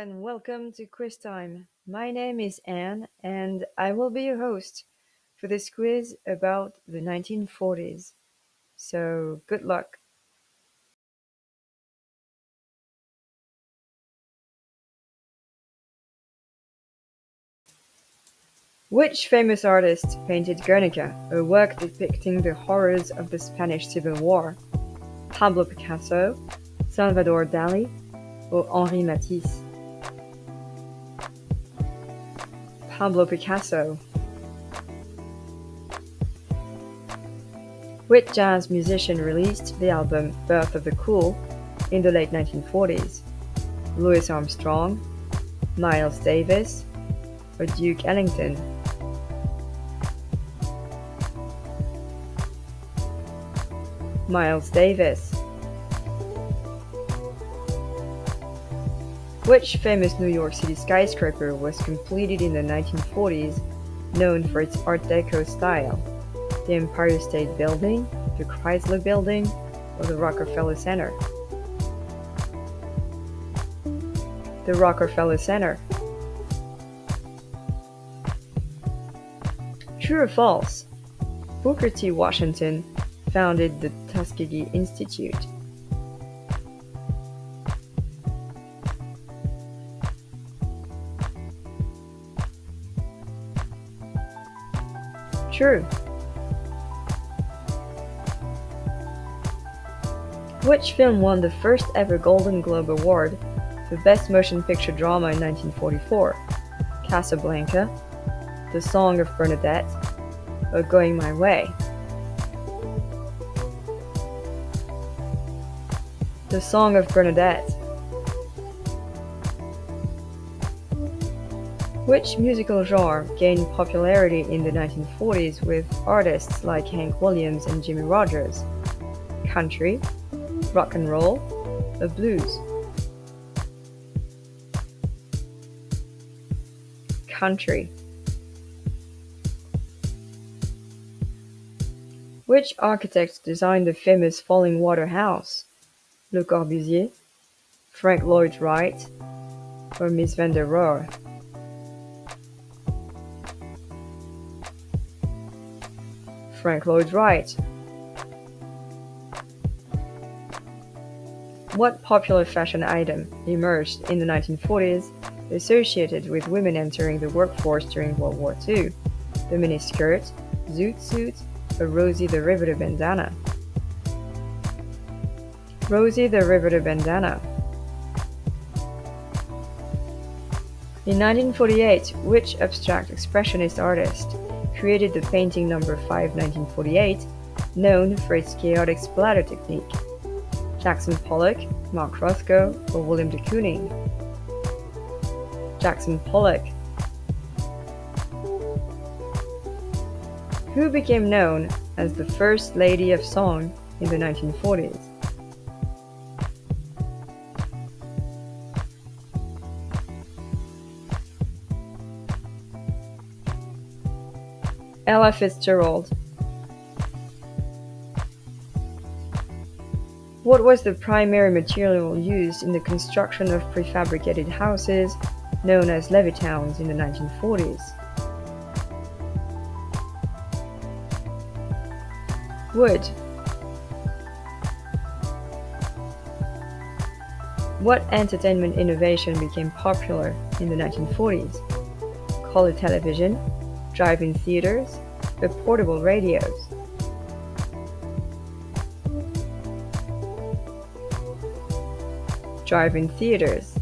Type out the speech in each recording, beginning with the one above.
and welcome to Quiz Time. My name is Anne and I will be your host for this quiz about the 1940s. So, good luck. Which famous artist painted Guernica, a work depicting the horrors of the Spanish Civil War? Pablo Picasso, Salvador Dali, or Henri Matisse? Pablo Picasso. Which jazz musician released the album Birth of the Cool in the late 1940s? Louis Armstrong, Miles Davis, or Duke Ellington? Miles Davis. Which famous New York City skyscraper was completed in the 1940s, known for its Art Deco style? The Empire State Building, the Chrysler Building, or the Rockefeller Center? The Rockefeller Center. True or false? Booker T. Washington founded the Tuskegee Institute. True. Which film won the first ever Golden Globe Award for Best Motion Picture Drama in 1944? Casablanca, The Song of Bernadette, or Going My Way? The Song of Bernadette. Which musical genre gained popularity in the 1940s with artists like Hank Williams and Jimmie Rodgers? Country, rock and roll, or blues? Country. Which architect designed the famous Falling Water House? Le Corbusier, Frank Lloyd Wright, or Mies van der Rohe? Frank Lloyd Wright. What popular fashion item emerged in the 1940s associated with women entering the workforce during World War II? The miniskirt, zoot suit, or Rosie the Riveter bandana? Rosie the Riveter bandana. In 1948, which abstract expressionist artist created the painting number 5 1948, known for its chaotic splatter technique? Jackson Pollock, Mark Rothko, or William de Kooning? Jackson Pollock. Who became known as the First Lady of Song in the 1940s? Ella Fitzgerald. What was the primary material used in the construction of prefabricated houses known as Levytowns in the 1940s? Wood. What entertainment innovation became popular in the 1940s? Color television, drive-in theaters, or portable radios? Drive-in theaters.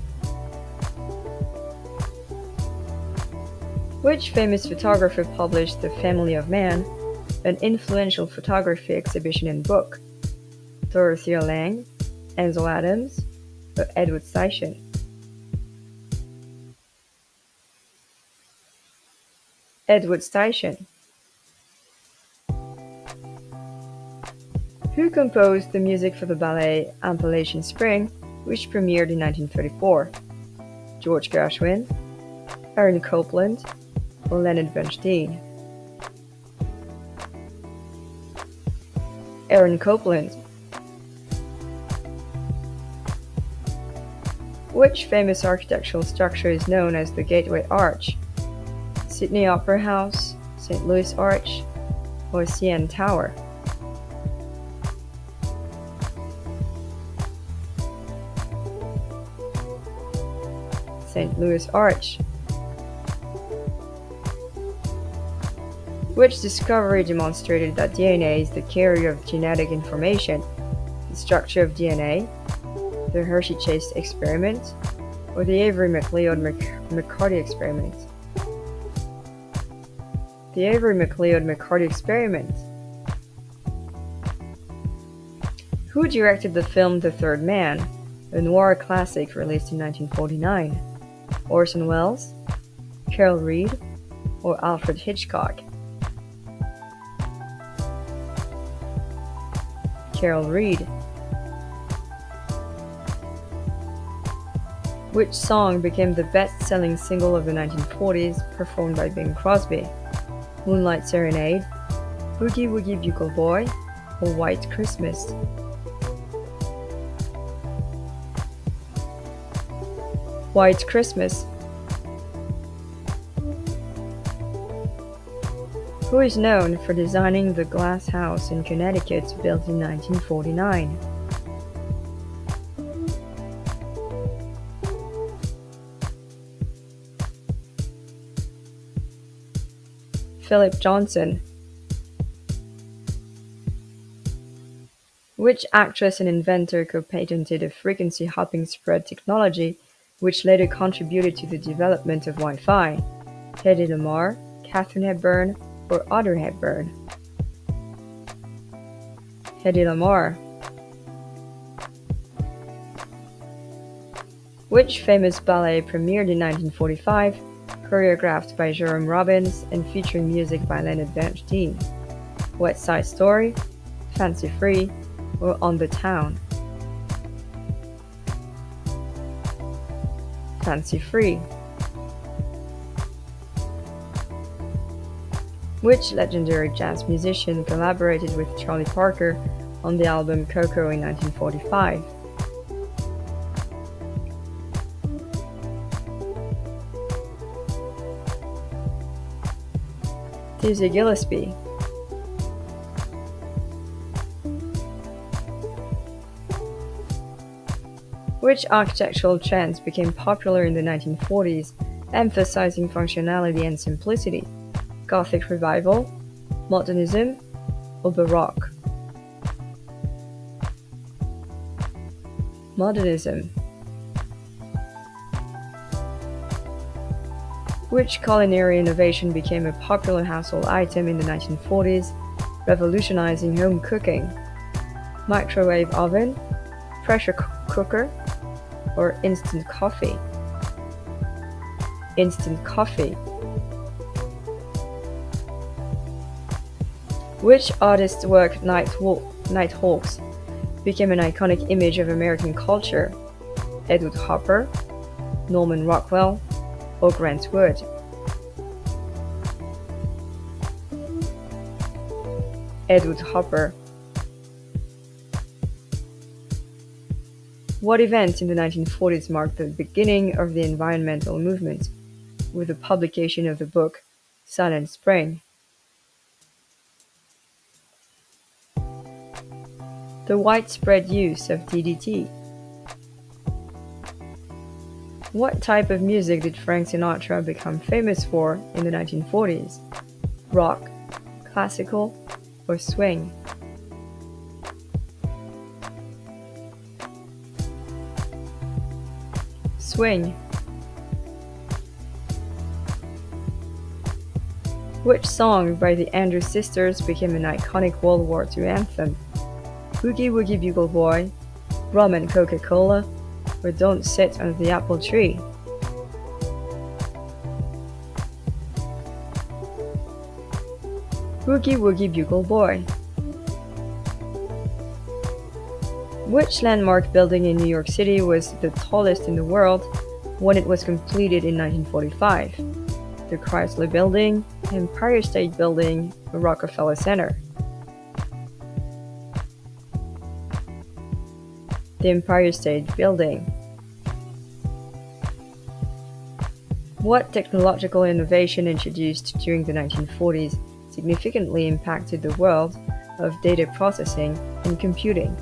Which famous photographer published The Family of Man, an influential photography exhibition and book? Dorothea Lange, Ansel Adams, or Edward Steichen? Edward Steichen. Who composed the music for the ballet Appalachian Spring, which premiered in 1934? George Gershwin, Aaron Copland, or Leonard Bernstein? Aaron Copland. Which famous architectural structure is known as the Gateway Arch? Sydney Opera House, St. Louis Arch, or CN Tower? St. Louis Arch. Which discovery demonstrated that DNA is the carrier of genetic information? The structure of DNA, the Hershey-Chase experiment, or the Avery-MacLeod-McCarty experiment? The Avery-MacLeod-McCarty experiment. Who directed the film The Third Man, a noir classic released in 1949? Orson Welles, Carol Reed, or Alfred Hitchcock? Carol Reed. Which song became the best-selling single of the 1940s, performed by Bing Crosby? Moonlight Serenade, Boogie Woogie Bugle Boy, or White Christmas? White Christmas. Who is known for designing the glass house in Connecticut built in 1949? Philip Johnson. Which actress and inventor co-patented a frequency hopping spread technology which later contributed to the development of Wi-Fi? Hedy Lamarr, Katharine Hepburn, or Audrey Hepburn? Hedy Lamarr. Which famous ballet premiered in 1945, choreographed by Jerome Robbins and featuring music by Leonard Bernstein? West Side Story, Fancy Free, or On the Town? Fancy Free. Which legendary jazz musician collaborated with Charlie Parker on the album Coco in 1945? Dizzy Gillespie. Which architectural trends became popular in the 1940s, emphasizing functionality and simplicity? Gothic Revival, Modernism, or Baroque? Modernism. Which culinary innovation became a popular household item in the 1940s, revolutionizing home cooking? Microwave oven, pressure cooker, or instant coffee? Instant coffee. Which artist's work Nighthawks became an iconic image of American culture? Edward Hopper, Norman Rockwell, or Grant Wood? Edward Hopper. What event in the 1940s marked the beginning of the environmental movement, with the publication of the book Silent Spring? The widespread use of DDT. What type of music did Frank Sinatra become famous for in the 1940s? Rock, classical, or swing? Swing. Which song by the Andrews Sisters became an iconic World War II anthem? Boogie Woogie Bugle Boy, Rum and Coca-Cola, or Don't Sit Under the Apple Tree? Boogie Woogie Bugle Boy. Which landmark building in New York City was the tallest in the world when it was completed in 1945? The Chrysler Building, Empire State Building, or Rockefeller Center? The Empire State Building. What technological innovation introduced during the 1940s significantly impacted the world of data processing and computing?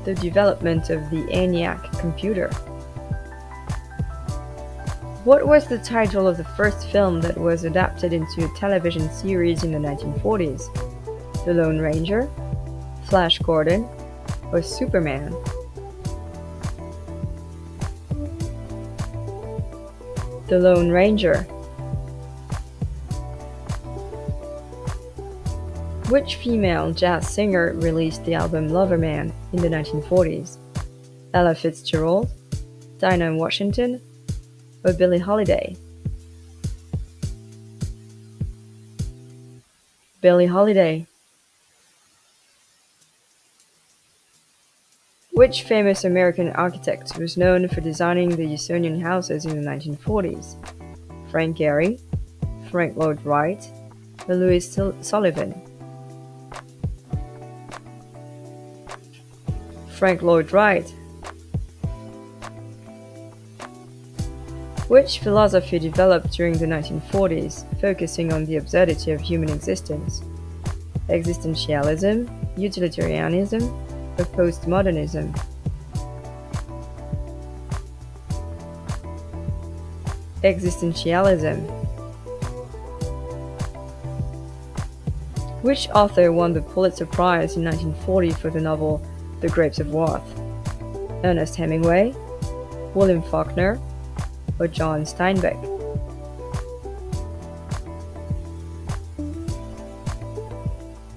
The development of the ENIAC computer. What was the title of the first film that was adapted into a television series in the 1940s? The Lone Ranger, Flash Gordon, or Superman? The Lone Ranger. Which female jazz singer released the album Loverman in the 1940s? Ella Fitzgerald, Dinah Washington, or Billie Holiday? Billie Holiday. Which famous American architect was known for designing the Usonian houses in the 1940s? Frank Gehry, Frank Lloyd Wright, or Louis Sullivan? Frank Lloyd Wright. Which philosophy developed during the 1940s, focusing on the absurdity of human existence? Existentialism, utilitarianism, or postmodernism? Existentialism. Which author won the Pulitzer Prize in 1940 for the novel The Grapes of Wrath? Ernest Hemingway, William Faulkner, or John Steinbeck?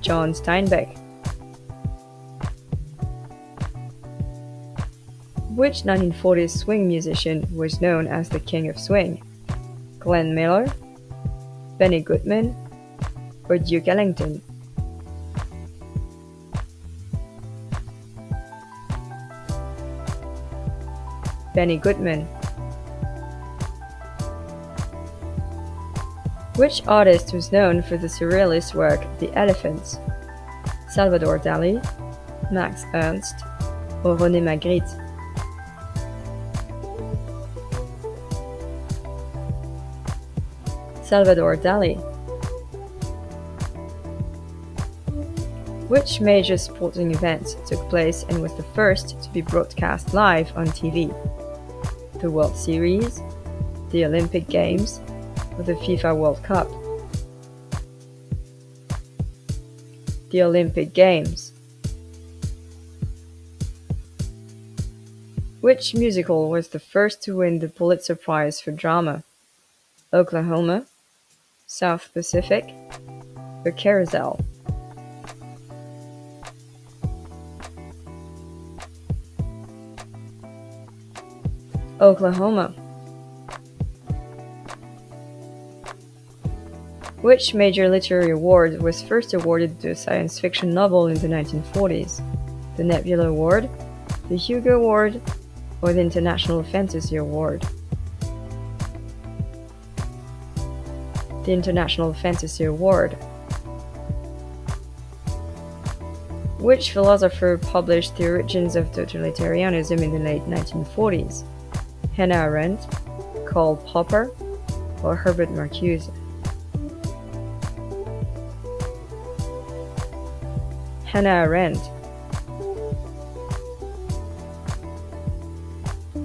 John Steinbeck. Which 1940s swing musician was known as the King of Swing? Glenn Miller, Benny Goodman, or Duke Ellington? Benny Goodman. Which artist was known for the surrealist work The Elephants? Salvador Dali, Max Ernst, or René Magritte? Salvador Dali. Which major sporting event took place and was the first to be broadcast live on TV? The World Series, the Olympic Games, or the FIFA World Cup? The Olympic Games. Which musical was the first to win the Pulitzer Prize for Drama? Oklahoma, South Pacific, or Carousel? Oklahoma. Which major literary award was first awarded to a science fiction novel in the 1940s? The Nebula Award, the Hugo Award, or the International Fantasy Award? The International Fantasy Award. Which philosopher published The Origins of Totalitarianism in the late 1940s? Hannah Arendt, Karl Popper, or Herbert Marcuse? Hannah Arendt.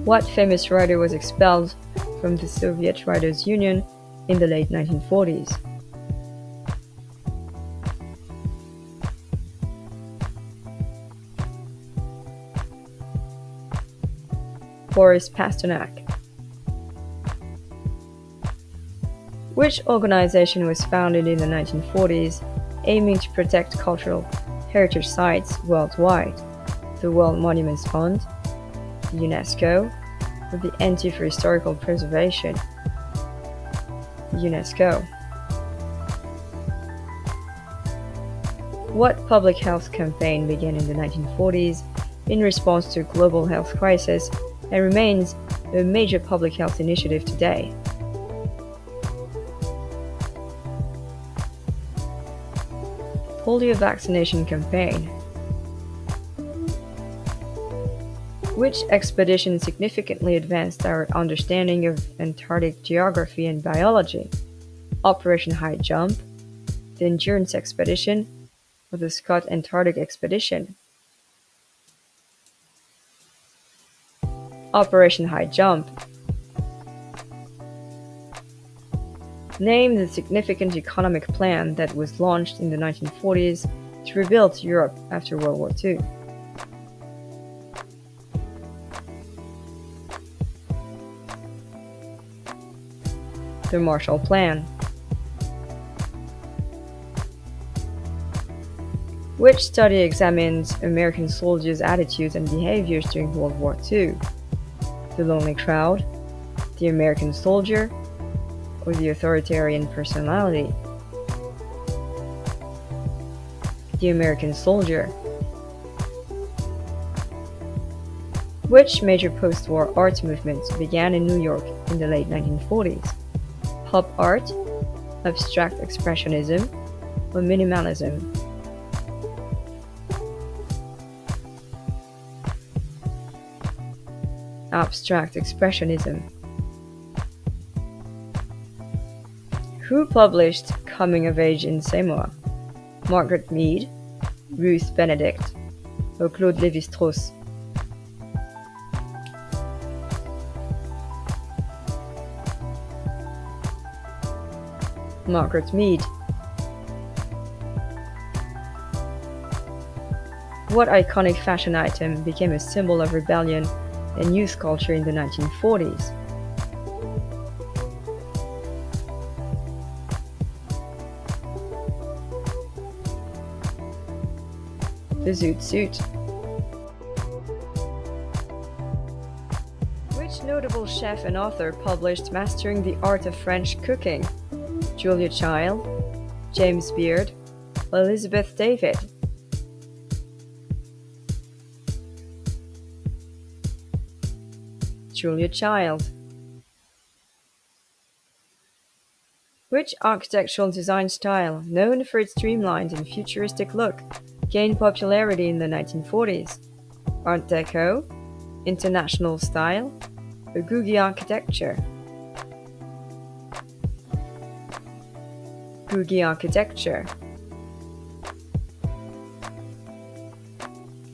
What famous writer was expelled from the Soviet Writers' Union in the late 1940s? Boris Pasternak. Which organization was founded in the 1940s aiming to protect cultural heritage sites worldwide? The World Monuments Fund, the UNESCO, or the Entity for Historical Preservation? The UNESCO. What public health campaign began in the 1940s in response to a global health crisis and remains a major public health initiative today? Polio vaccination campaign. Which expedition significantly advanced our understanding of Antarctic geography and biology? Operation High Jump, the Endurance Expedition, or the Scott Antarctic Expedition? Operation High Jump. Name the significant economic plan that was launched in the 1940s to rebuild Europe after World War II. The Marshall Plan. Which study examined American soldiers' attitudes and behaviors during World War II? The Lonely Crowd, the American Soldier, or the Authoritarian Personality? The American Soldier. Which major post-war art movement began in New York in the late 1940s? Pop art, abstract expressionism, or minimalism? Abstract expressionism. Who published Coming of Age in Samoa? Margaret Mead, Ruth Benedict, or Claude Lévi-Strauss? Margaret Mead. What iconic fashion item became a symbol of rebellion and youth culture in the 1940s? The zoot suit. Which notable chef and author published Mastering the Art of French Cooking? Julia Child, James Beard, or Elizabeth David? Julia Child. Which architectural design style, known for its streamlined and futuristic look, gained popularity in the 1940s? Art Deco, International Style, or Googie Architecture? Googie Architecture.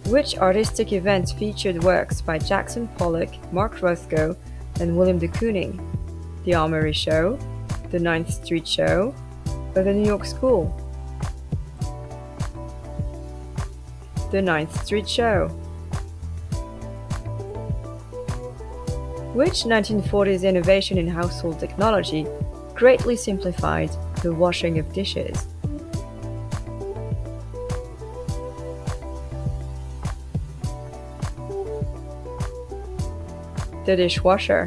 Which artistic event featured works by Jackson Pollock, Mark Rothko, and William de Kooning? The Armory Show, the 9th Street Show, or the New York School? The 9th Street Show. Which 1940s innovation in household technology greatly simplified the washing of dishes? The dishwasher.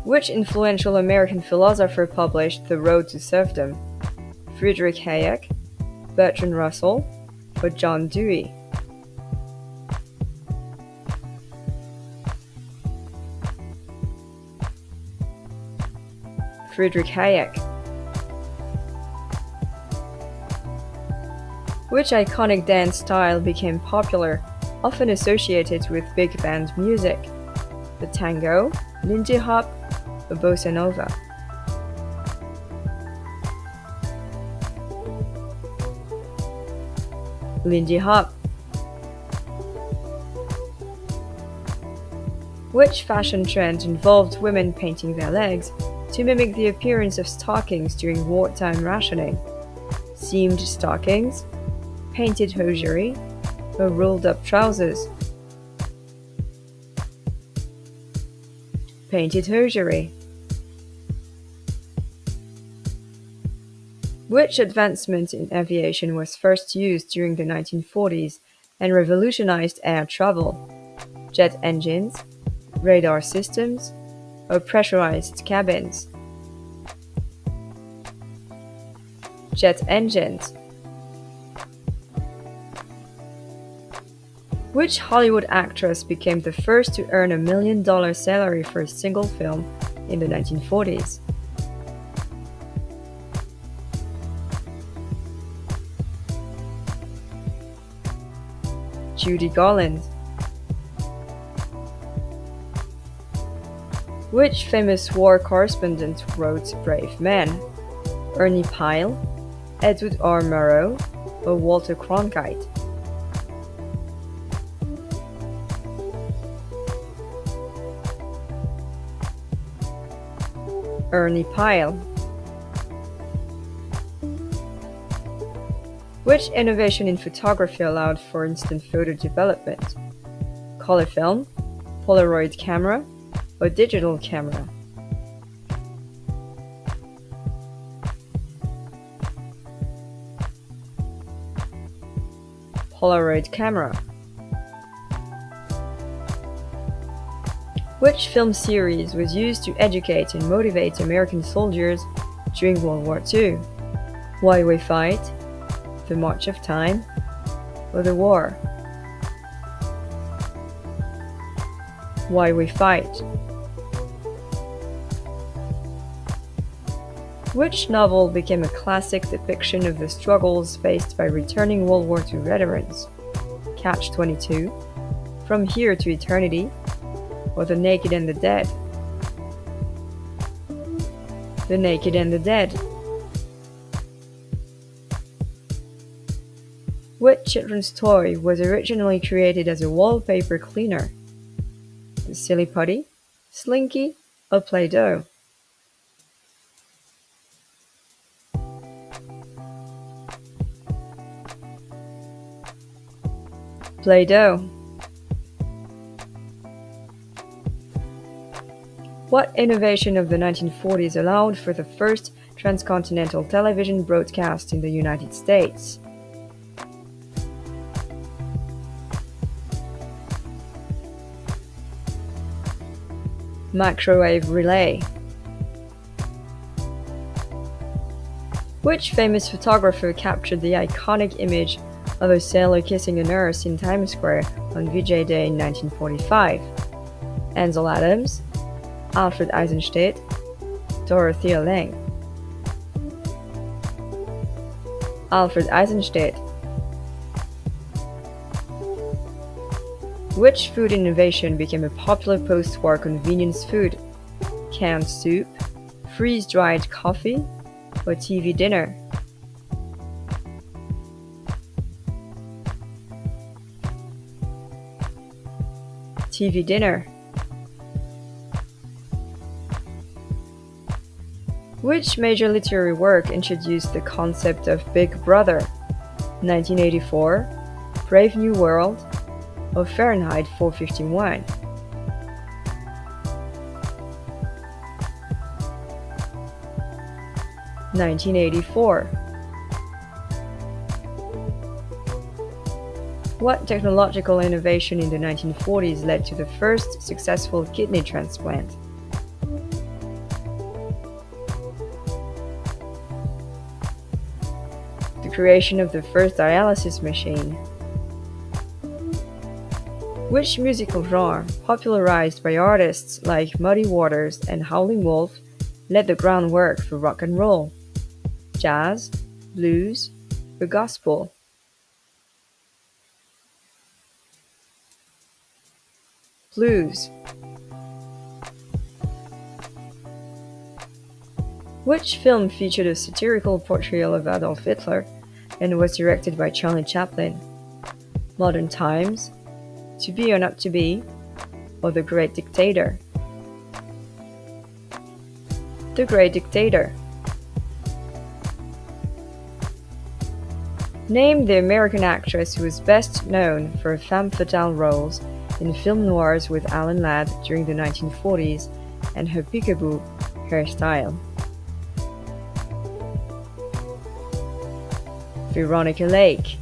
Which influential American philosopher published The Road to Serfdom? Friedrich Hayek, Bertrand Russell, or John Dewey? Friedrich Hayek. Which iconic dance style became popular, often associated with big band music? The tango, Lindy Hop, or bossa nova? Lindy Hop. Which fashion trend involved women painting their legs to mimic the appearance of stockings during wartime rationing? Seamed stockings, painted hosiery, or rolled-up trousers? Painted hosiery. Which advancement in aviation was first used during the 1940s and revolutionized air travel? Jet engines, radar systems, or pressurized cabins? Jet engines. Which Hollywood actress became the first to earn $1 million salary for a single film in the 1940s? Judy Garland? Which famous war correspondent wrote Brave Men? Ernie Pyle, Edward R. Murrow, or Walter Cronkite? Ernie Pyle. Which innovation in photography allowed for instant photo development? Color film, Polaroid camera, or digital camera? Polaroid camera. Which film series was used to educate and motivate American soldiers during World War II? Why We Fight, The March of Time, or The War? Why We Fight. Which novel became a classic depiction of the struggles faced by returning World War II veterans? Catch-22, From Here to Eternity, or The Naked and the Dead? The Naked and the Dead. What children's toy was originally created as a wallpaper cleaner? The Silly Putty, Slinky, or Play-Doh? Play-Doh. What innovation of the 1940s allowed for the first transcontinental television broadcast in the United States? Microwave relay. Which famous photographer captured the iconic image of a sailor kissing a nurse in Times Square on VJ Day in 1945? Ansel Adams, Alfred Eisenstadt, Dorothea Lange? Alfred Eisenstadt. Which food innovation became a popular post-war convenience food? Canned soup, freeze-dried coffee, or TV dinner? TV dinner. Which major literary work introduced the concept of Big Brother? 1984, Brave New World, or Fahrenheit 451? (1984). What technological innovation in the 1940s led to the first successful kidney transplant? The creation of the first dialysis machine. Which musical genre, popularized by artists like Muddy Waters and Howlin' Wolf, laid the groundwork for rock and roll? Jazz, blues, or gospel? Blues. Which film featured a satirical portrayal of Adolf Hitler and was directed by Charlie Chaplin? Modern Times, To Be or Not to Be, or The Great Dictator? The Great Dictator. Name the American actress who was best known for her femme fatale roles in film noirs with Alan Ladd during the 1940s and her peekaboo hairstyle. Veronica Lake.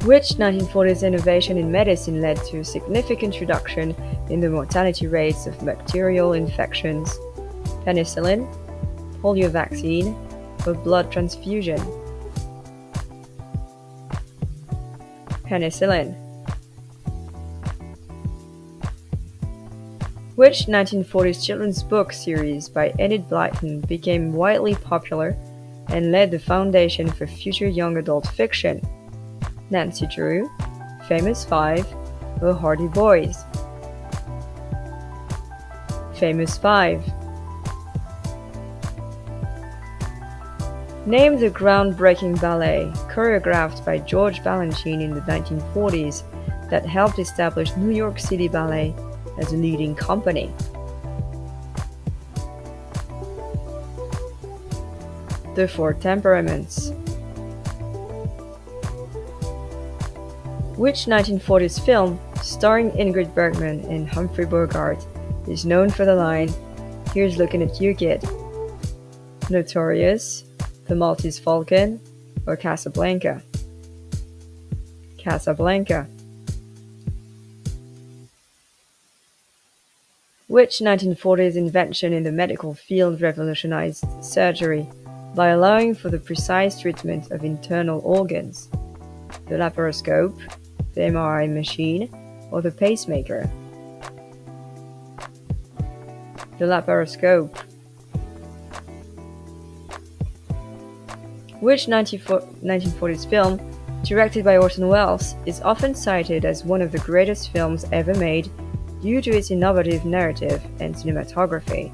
Which 1940s innovation in medicine led to a significant reduction in the mortality rates of bacterial infections? Penicillin, polio vaccine, or blood transfusion? Penicillin. Which 1940s children's book series by Enid Blyton became widely popular and laid the foundation for future young adult fiction. Nancy Drew, Famous Five, or Hardy Boys. Famous Five. Name the groundbreaking ballet choreographed by George Balanchine in the 1940s that helped establish New York City Ballet as a leading company. The Four Temperaments. Which 1940s film, starring Ingrid Bergman and Humphrey Bogart, is known for the line, "Here's looking at you, kid"? Notorious, The Maltese Falcon, or Casablanca? Casablanca. Which 1940s invention in the medical field revolutionized surgery by allowing for the precise treatment of internal organs? The laparoscope, the MRI machine, or the pacemaker? The laparoscope. Which 1940s film, directed by Orson Welles, is often cited as one of the greatest films ever made due to its innovative narrative and cinematography?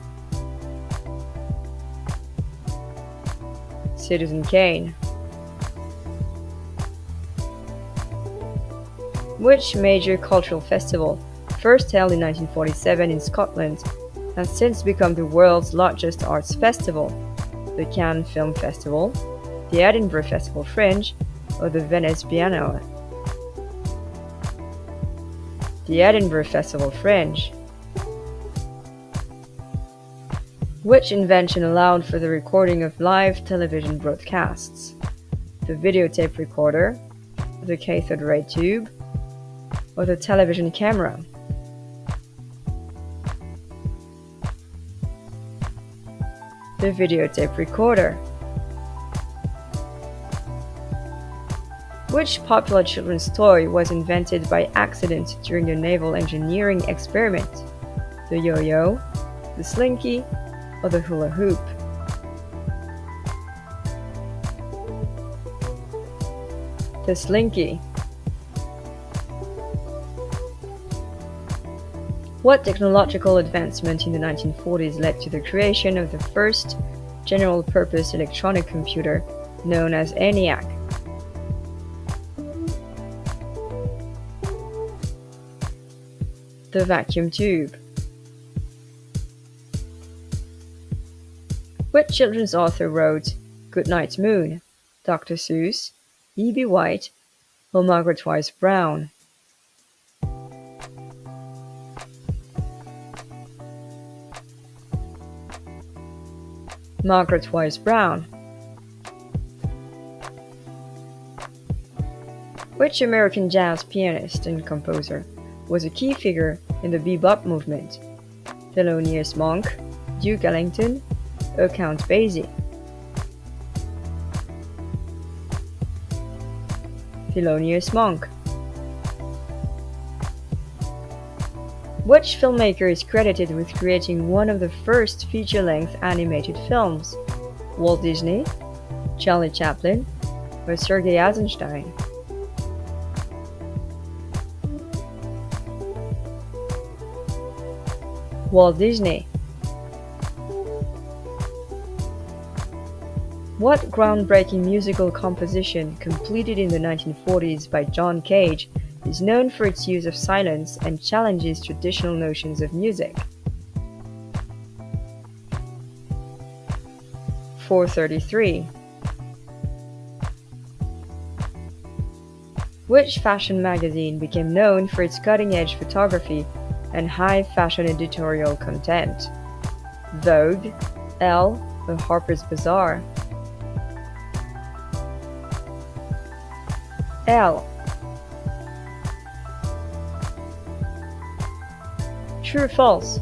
Citizen Kane. Which major cultural festival, first held in 1947 in Scotland, has since become the world's largest arts festival? The Cannes Film Festival, the Edinburgh Festival Fringe, or the Venice Biennale? The Edinburgh Festival Fringe. Which invention allowed for the recording of live television broadcasts? The videotape recorder, the cathode ray tube, or the television camera? The videotape recorder. Which popular children's toy was invented by accident during a naval engineering experiment? The yo-yo, the slinky, or the hula hoop? The slinky. What technological advancement in the 1940s led to the creation of the first general-purpose electronic computer known as ENIAC? The vacuum tube. Which children's author wrote Goodnight Moon? Dr. Seuss, E.B. White, or Margaret Wise Brown? Margaret Wise Brown. Which American jazz pianist and composer was a key figure in the bebop movement? Thelonious Monk, Duke Ellington, or Count Basie? Thelonious Monk. Which filmmaker is credited with creating one of the first feature-length animated films? Walt Disney, Charlie Chaplin, or Sergei Eisenstein? Walt Disney. What groundbreaking musical composition, completed in the 1940s by John Cage, is known for its use of silence and challenges traditional notions of music? 433. Which fashion magazine became known for its cutting-edge photography and high fashion editorial content? Vogue, Elle, or Harper's Bazaar? Elle. True or false?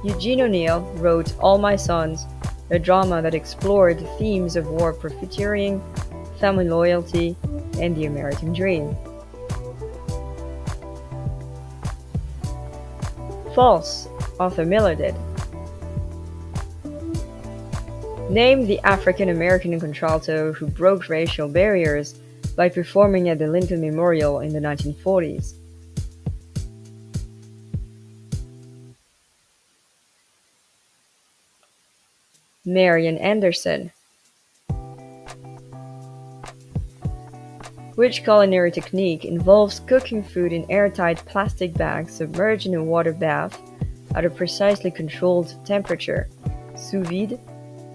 Eugene O'Neill wrote All My Sons, a drama that explored the themes of war profiteering, family loyalty, and the American dream. False. Arthur Miller did. Name the African American contralto who broke racial barriers by performing at the Lincoln Memorial in the 1940s. Marian Anderson. Which culinary technique involves cooking food in airtight plastic bags submerged in a water bath at a precisely controlled temperature? Sous vide,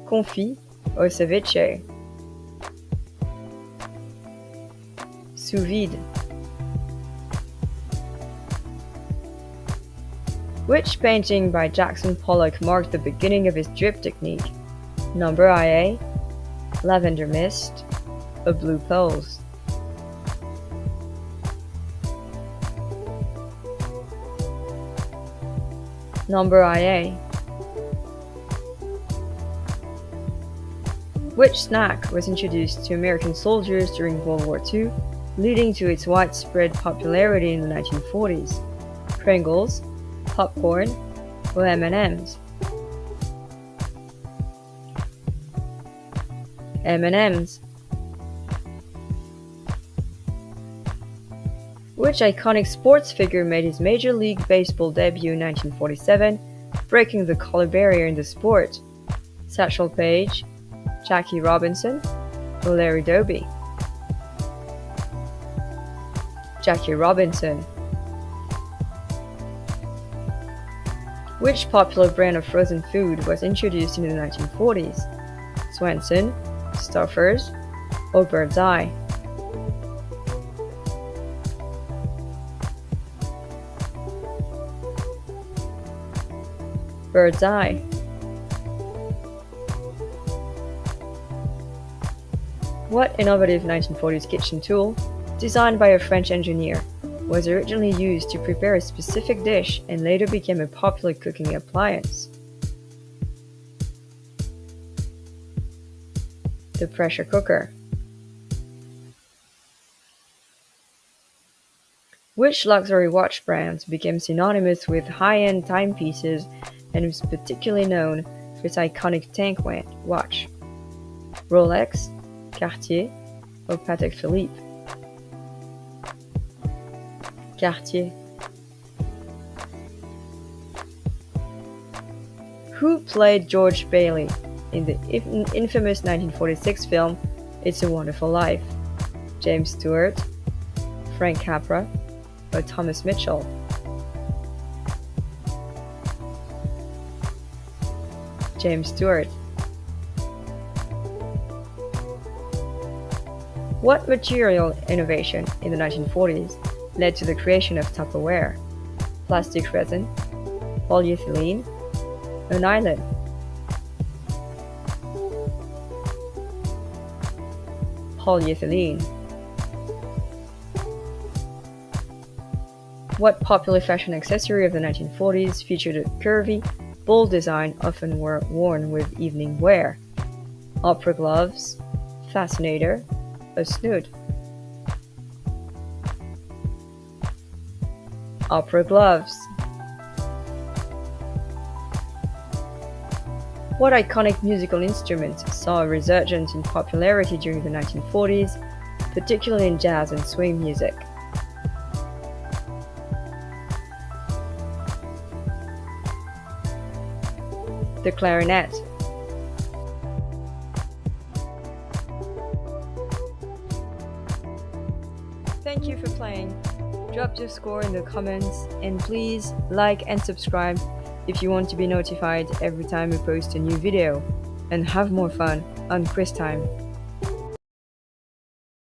confit, or ceviche? Sous vide. Which painting by Jackson Pollock marked the beginning of his drip technique? Number IA, Lavender Mist, or Blue Pearls? Number IA. Which snack was introduced to American soldiers during World War II, leading to its widespread popularity in the 1940s? Pringles, popcorn, or M&Ms? M&Ms. Which iconic sports figure made his Major League Baseball debut in 1947, breaking the color barrier in the sport? Satchel Paige, Jackie Robinson, or Larry Doby? Jackie Robinson. Which popular brand of frozen food was introduced in the 1940s? Swenson, Stouffer's, or Bird's Eye? Bird's Eye. What innovative 1940s kitchen tool, designed by a French engineer, was originally used to prepare a specific dish and later became a popular cooking appliance? The pressure cooker. Which luxury watch brand became synonymous with high-end timepieces and was particularly known for its iconic tank watch? Rolex, Cartier, or Patek Philippe? Cartier. Who played George Bailey in the infamous 1946 film It's a Wonderful Life? James Stewart, Frank Capra, or Thomas Mitchell? James Stewart. What material innovation in the 1940s led to the creation of Tupperware? Plastic resin, polyethylene, or nylon? Polyethylene. What popular fashion accessory of the 1940s featured a curvy, bold design often worn with evening wear? Opera gloves, fascinator, or snood? Opera gloves. What iconic musical instrument saw a resurgence in popularity during the 1940s, particularly in jazz and swing music? The clarinet. Thank you for playing. Drop your score in the comments and please like and subscribe if you want to be notified every time we post a new video. And have more fun on quiz time.